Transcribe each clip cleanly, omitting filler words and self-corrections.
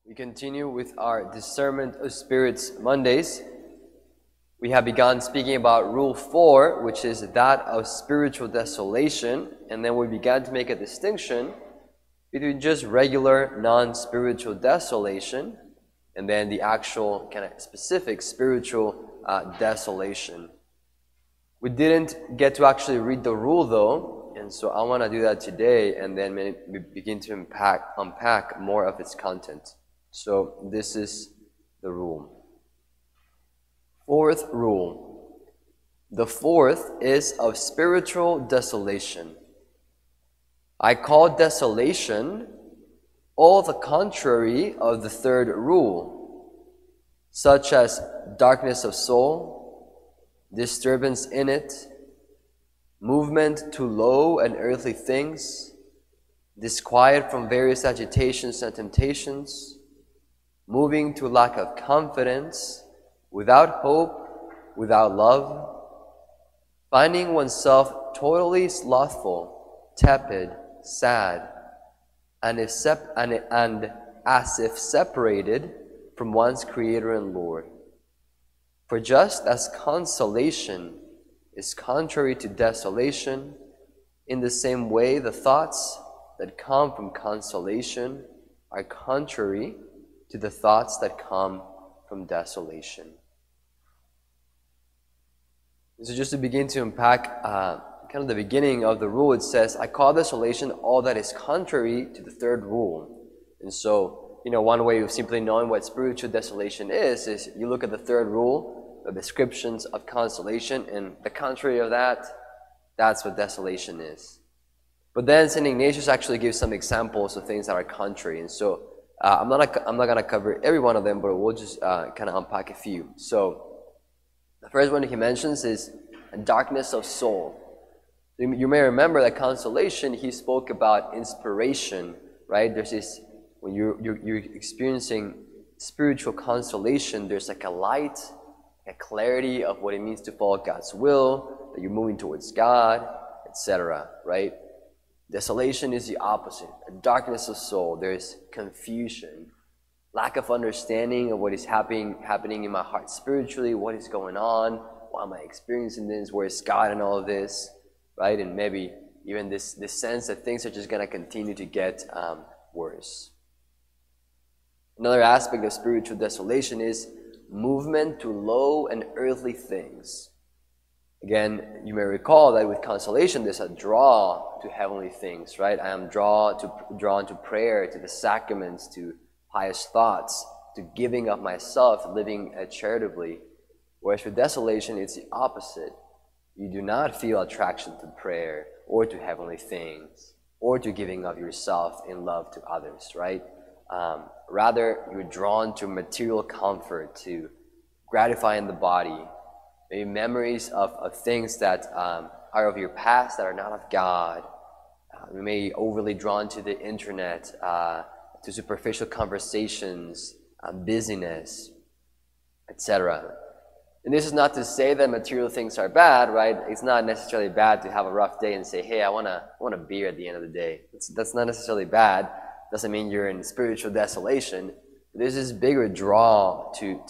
We continue with our Discernment of Spirits Mondays. We have begun speaking about Rule 4, which is that of spiritual desolation, and then we began to make a distinction between just regular non-spiritual desolation and then the actual kind of specific spiritual desolation. We didn't get to actually read the rule though, and so I want to do that today and then we begin to unpack more of its content. So this is the rule. Fourth rule. The fourth is of spiritual desolation. I call desolation all the contrary of the third rule, such as darkness of soul, disturbance in it, movement to low and earthly things, disquiet from various agitations and temptations, moving to lack of confidence, without hope, without love, finding oneself totally slothful, tepid, sad, and as if separated from one's Creator and Lord. For just as consolation is contrary to desolation, in the same way the thoughts that come from consolation are contrary to the thoughts that come from desolation. So just to begin to unpack kind of the beginning of the rule, it says, I call desolation all that is contrary to the third rule. And so, one way of simply knowing what spiritual desolation is you look at the third rule, the descriptions of consolation, and the contrary of that, that's what desolation is. But then St. Ignatius actually gives some examples of things that are contrary. And so I'm not going to cover every one of them, but we'll just kind of unpack a few. So the first one he mentions is a darkness of soul. You may remember that consolation, he spoke about inspiration, right? There's this, when you're experiencing spiritual consolation, there's like a light, a clarity of what it means to follow God's will, that you're moving towards God, etc., right? Desolation is the opposite, a darkness of soul. There's confusion, lack of understanding of what is happening in my heart spiritually, what is going on, why am I experiencing this, where is God in all of this, right? And maybe even this sense that things are just going to continue to get worse. Another aspect of spiritual desolation is movement to low and earthly things. Again, you may recall that with consolation, there's a draw to heavenly things, right? I am drawn to prayer, to the sacraments, to pious thoughts, to giving of myself, living charitably. Whereas for desolation, it's the opposite. You do not feel attraction to prayer or to heavenly things or to giving of yourself in love to others, right? Rather, you're drawn to material comfort, to gratifying the body, maybe memories of things that are of your past that are not of God. You may be overly drawn to the internet, to superficial conversations, busyness, etc. And this is not to say that material things are bad, right? It's not necessarily bad to have a rough day and say, hey, I want a beer at the end of the day. That's not necessarily bad. Doesn't mean you're in spiritual desolation. There's this bigger draw to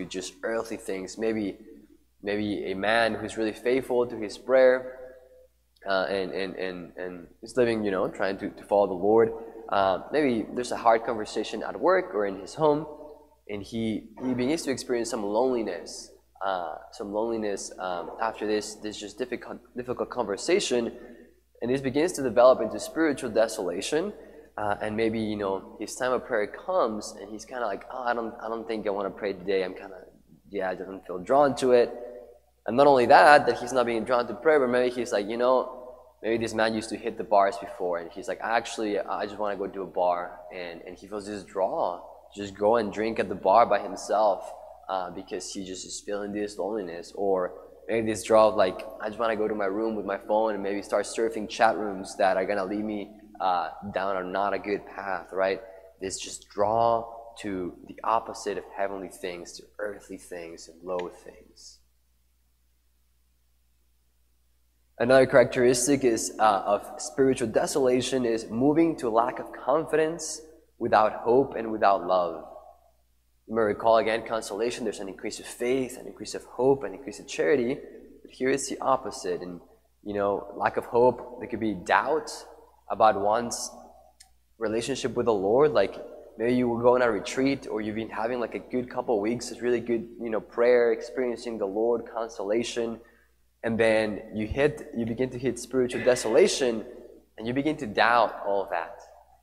just earthly things. Maybe a man who's really faithful to his prayer and is living, trying to follow the Lord. Maybe there's a hard conversation at work or in his home, and he begins to experience some loneliness after this just difficult conversation, and this begins to develop into spiritual desolation. And maybe his time of prayer comes, and he's kind of like, I don't think I want to pray today. I don't feel drawn to it. And not only that he's not being drawn to prayer, but maybe he's like, maybe this man used to hit the bars before, and he's like, I just want to go to a bar, and he feels this draw to just go and drink at the bar by himself because he just is feeling this loneliness. Or maybe this draw of like, I just want to go to my room with my phone and maybe start surfing chat rooms that are going to lead me down a not a good path, right? This just draw to the opposite of heavenly things, to earthly things and low things. Another characteristic of spiritual desolation is moving to lack of confidence without hope and without love. You may recall again, consolation, there's an increase of faith, an increase of hope, an increase of charity. But here it's the opposite. And, lack of hope, there could be doubt about one's relationship with the Lord. Like maybe you will go on a retreat, or you've been having like a good couple of weeks, it's really good, prayer, experiencing the Lord, consolation. And then you begin to hit spiritual desolation, and you begin to doubt all of that.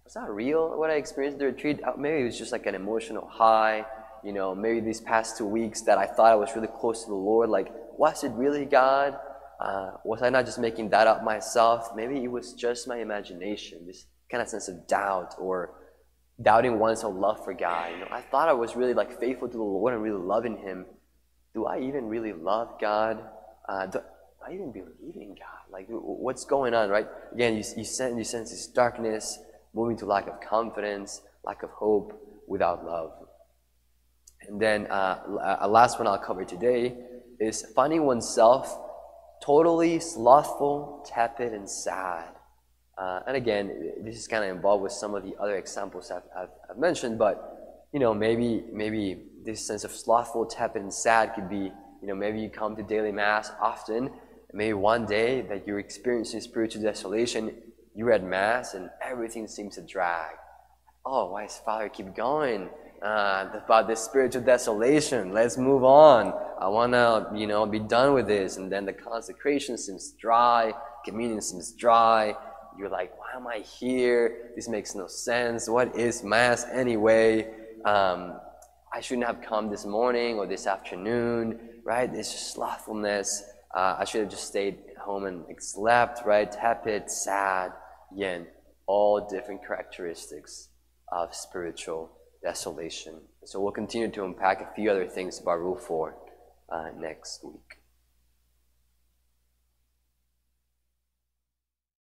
It's not real what I experienced at the retreat. Maybe it was just like an emotional high. Maybe these past 2 weeks that I thought I was really close to the Lord. Like, was it really God? Was I not just making that up myself? Maybe it was just my imagination. This kind of sense of doubt, or doubting one's own love for God. I thought I was really like faithful to the Lord and really loving Him. Do I even really love God? Do I even believe in God? Like, what's going on, right? Again, you sense this darkness, moving to lack of confidence, lack of hope, without love. And then a last one I'll cover today is finding oneself totally slothful, tepid, and sad. And again, this is kind of involved with some of the other examples I've mentioned, but maybe this sense of slothful, tepid, and sad could be, maybe you come to daily Mass often, and maybe one day that you're experiencing spiritual desolation, you're at Mass and everything seems to drag. Oh, why does Father keep going about this spiritual desolation? Let's move on. I want to, be done with this. And then the consecration seems dry, communion seems dry. You're like, why am I here? This makes no sense. What is Mass anyway? I shouldn't have come this morning or this afternoon, right? It's just slothfulness. I should have just stayed home and slept, right? Tepid, sad. Again, all different characteristics of spiritual desolation. So we'll continue to unpack a few other things about Rule 4 next week.